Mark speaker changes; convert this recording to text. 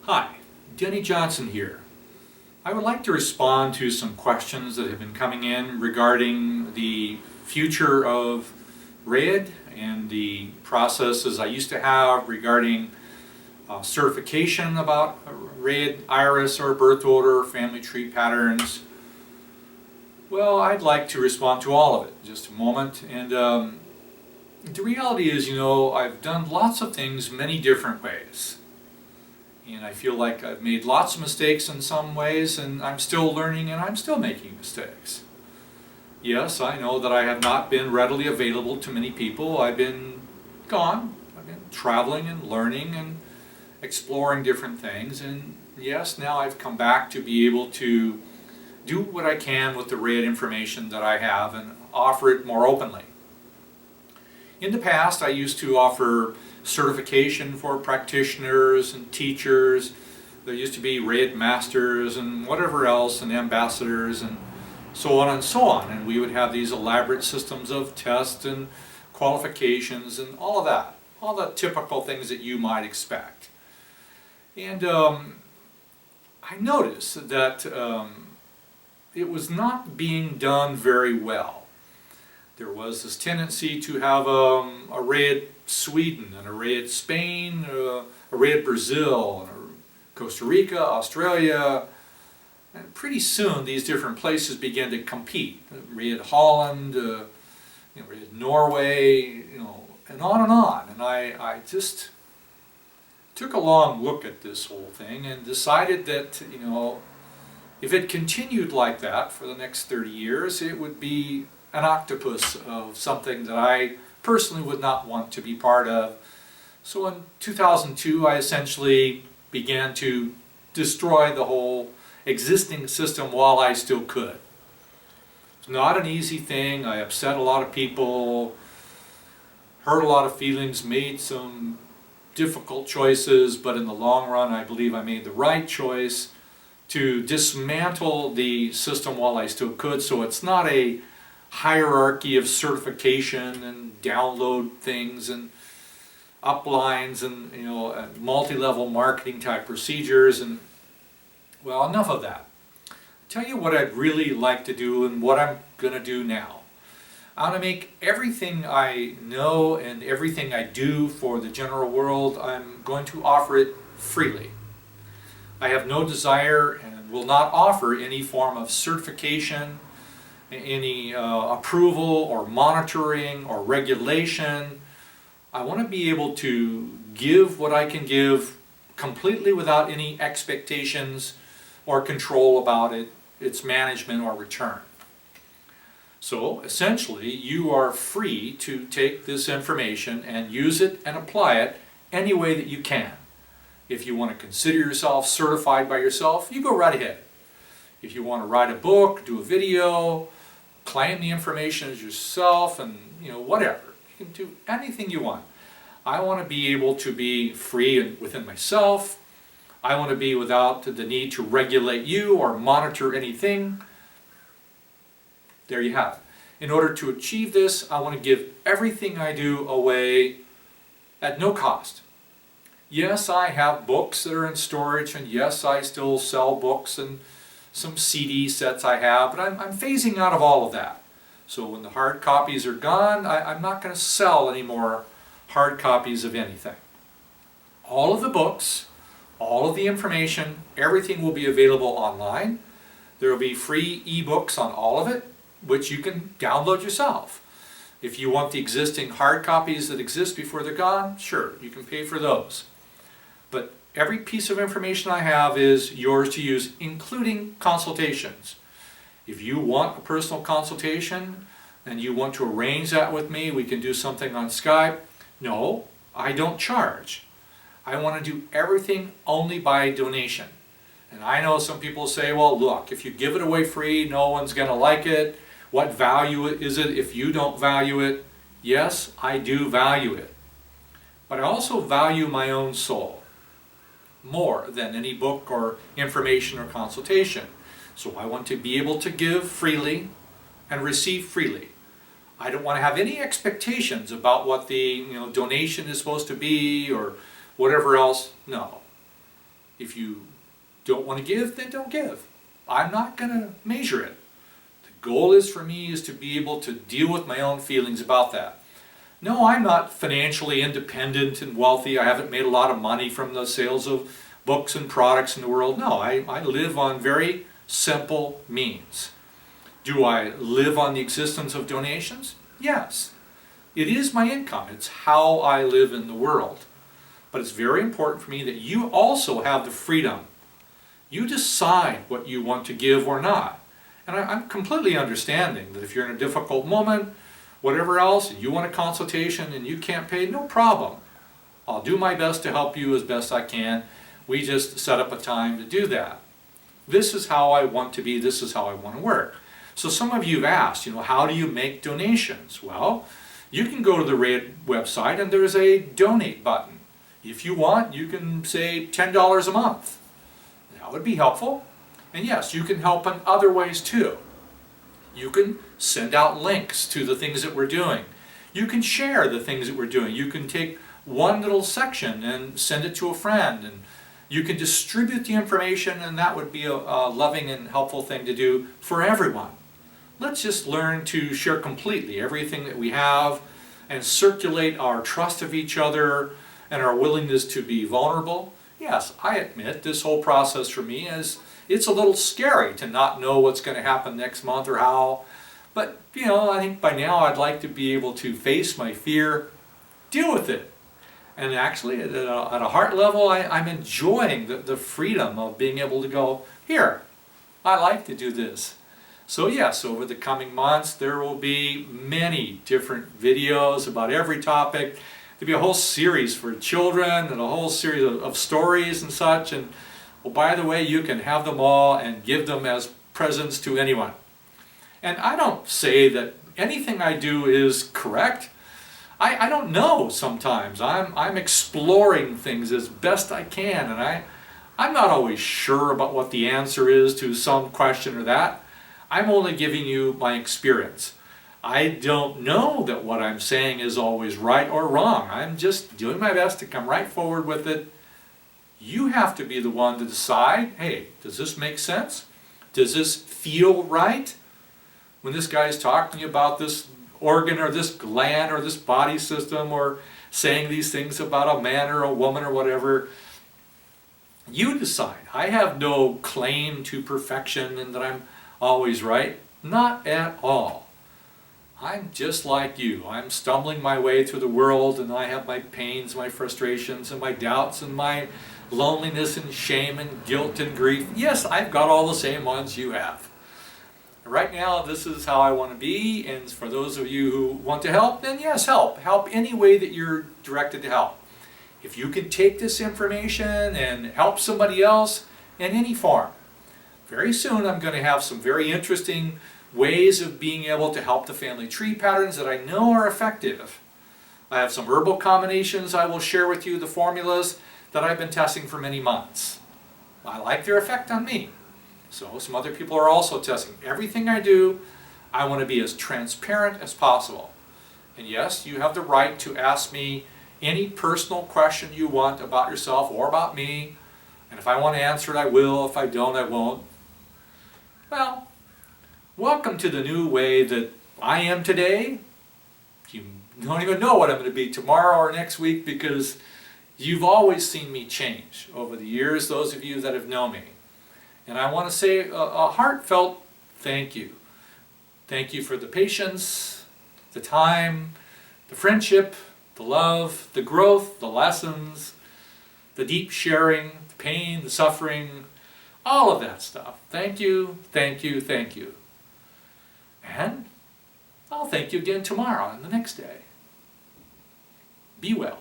Speaker 1: Hi, Denny Johnson here. I would like to respond to some questions that have been coming in regarding the future of Rayid and the processes I used to have regarding certification about Rayid iris or birth order, family tree patterns. Well, I'd like to respond to all of it in just a moment. And the reality is, I've done lots of things many different ways. And I feel like I've made lots of mistakes in some ways, and I'm still learning and I'm still making mistakes. Yes, I know that I have not been readily available to many people. I've been gone. I've been traveling and learning and exploring different things. And yes, now I've come back to be able to do what I can with the Rayid information that I have and offer it more openly. In the past, I used to offer certification for practitioners and teachers. There used to be Rayid masters and whatever else, and ambassadors and so on and so on. And we would have these elaborate systems of tests and qualifications and all of that. All the typical things that you might expect. And I noticed that it was not being done very well. There was this tendency to have a Rayid Sweden and a Rayid Spain, a Rayid Brazil, and Costa Rica, Australia, and pretty soon these different places began to compete. Rayid Holland, Rayid Norway, and on. And I just took a long look at this whole thing and decided that, if it continued like that for the next 30 years, it would be an octopus of something that I personally would not want to be part of. So in 2002, I essentially began to destroy the whole existing system while I still could. It's not an easy thing. I upset a lot of people, hurt a lot of feelings, made some difficult choices, but in the long run, I believe I made the right choice to dismantle the system while I still could, so it's not a hierarchy of certification and download things and uplines and multi-level marketing type procedures. And well, enough of that. I'll tell you what I'd really like to do and what I'm going to do now. I want to make everything I know and everything I do for the general world, I'm going to offer it freely. I have no desire and will not offer any form of certification, any approval or monitoring or regulation. I want to be able to give what I can give completely without any expectations or control about it, its management or return. So essentially, you are free to take this information and use it and apply it any way that you can. If you want to consider yourself certified by yourself, you go right ahead. If you want to write a book, do a video, claim the information as yourself, and whatever. You can do anything you want. I want to be able to be free within myself. I want to be without the need to regulate you or monitor anything. There you have it. In order to achieve this, I want to give everything I do away at no cost. Yes, I have books that are in storage, and yes, I still sell books and some CD sets I have, but I'm phasing out of all of that. So when the hard copies are gone, I'm not going to sell any more hard copies of anything. All of the books, all of the information, everything will be available online. There will be free ebooks on all of it, which you can download yourself. If you want the existing hard copies that exist before they're gone, sure, you can pay for those. But every piece of information I have is yours to use, including consultations. If you want a personal consultation and you want to arrange that with me, we can do something on Skype. No, I don't charge. I want to do everything only by donation. And I know some people say, well, look, if you give it away free, no one's going to like it. What value is it if you don't value it? Yes, I do value it. But I also value my own soul more than any book or information or consultation. So I want to be able to give freely and receive freely. I don't want to have any expectations about what the donation is supposed to be or whatever else. No. If you don't want to give, then don't give. I'm not going to measure it. The goal is for me is to be able to deal with my own feelings about that. No, I'm not financially independent and wealthy. I haven't made a lot of money from the sales of books and products in the world. No, I live on very simple means. Do I live on the existence of donations? Yes. It is my income. It's how I live in the world. But it's very important for me that you also have the freedom. You decide what you want to give or not. And I'm completely understanding that if you're in a difficult moment, whatever else, and you want a consultation and you can't pay, no problem. I'll do my best to help you as best I can. We just set up a time to do that. This is how I want to be. This is how I want to work. So some of you have asked, how do you make donations? Well, you can go to the Rayid website and there's a donate button. If you want, you can say $10 a month. That would be helpful. And yes, you can help in other ways too. You can send out links to the things that we're doing. You can share the things that we're doing. You can take one little section and send it to a friend. And you can distribute the information, and that would be a loving and helpful thing to do for everyone. Let's just learn to share completely everything that we have and circulate our trust of each other and our willingness to be vulnerable. Yes, I admit this whole process for me is it's a little scary to not know what's going to happen next month or how. But, I think by now I'd like to be able to face my fear, deal with it. And actually, at a heart level, I'm enjoying the freedom of being able to go, here, I like to do this. So yes, over the coming months, there will be many different videos about every topic. There'll be a whole series for children and a whole series of stories and such. And well, by the way, you can have them all and give them as presents to anyone. And I don't say that anything I do is correct. I don't know sometimes. I'm exploring things as best I can, and I'm not always sure about what the answer is to some question or that. I'm only giving you my experience. I don't know that what I'm saying is always right or wrong. I'm just doing my best to come right forward with it. You have to be the one to decide, hey, does this make sense? Does this feel right? When this guy's talking about this organ or this gland or this body system or saying these things about a man or a woman or whatever, you decide. I have no claim to perfection and that I'm always right. Not at all. I'm just like you. I'm stumbling my way through the world, and I have my pains, my frustrations, and my doubts, and my loneliness and shame and guilt and grief. Yes, I've got all the same ones you have. Right now, this is how I want to be, and for those of you who want to help, then yes, help. Help any way that you're directed to help. If you can take this information and help somebody else in any form. Very soon I'm going to have some very interesting ways of being able to help the family tree patterns that I know are effective. I have some herbal combinations I will share with you, the formulas that I've been testing for many months. I like their effect on me. So some other people are also testing. Everything I do, I want to be as transparent as possible. And yes, you have the right to ask me any personal question you want about yourself or about me. And if I want to answer it, I will. If I don't, I won't. Well, welcome to the new way that I am today. You don't even know what I'm going to be tomorrow or next week because you've always seen me change over the years, those of you that have known me. And I want to say a heartfelt thank you. Thank you for the patience, the time, the friendship, the love, the growth, the lessons, the deep sharing, the pain, the suffering, all of that stuff. Thank you, thank you, thank you. And I'll thank you again tomorrow and the next day. Be well.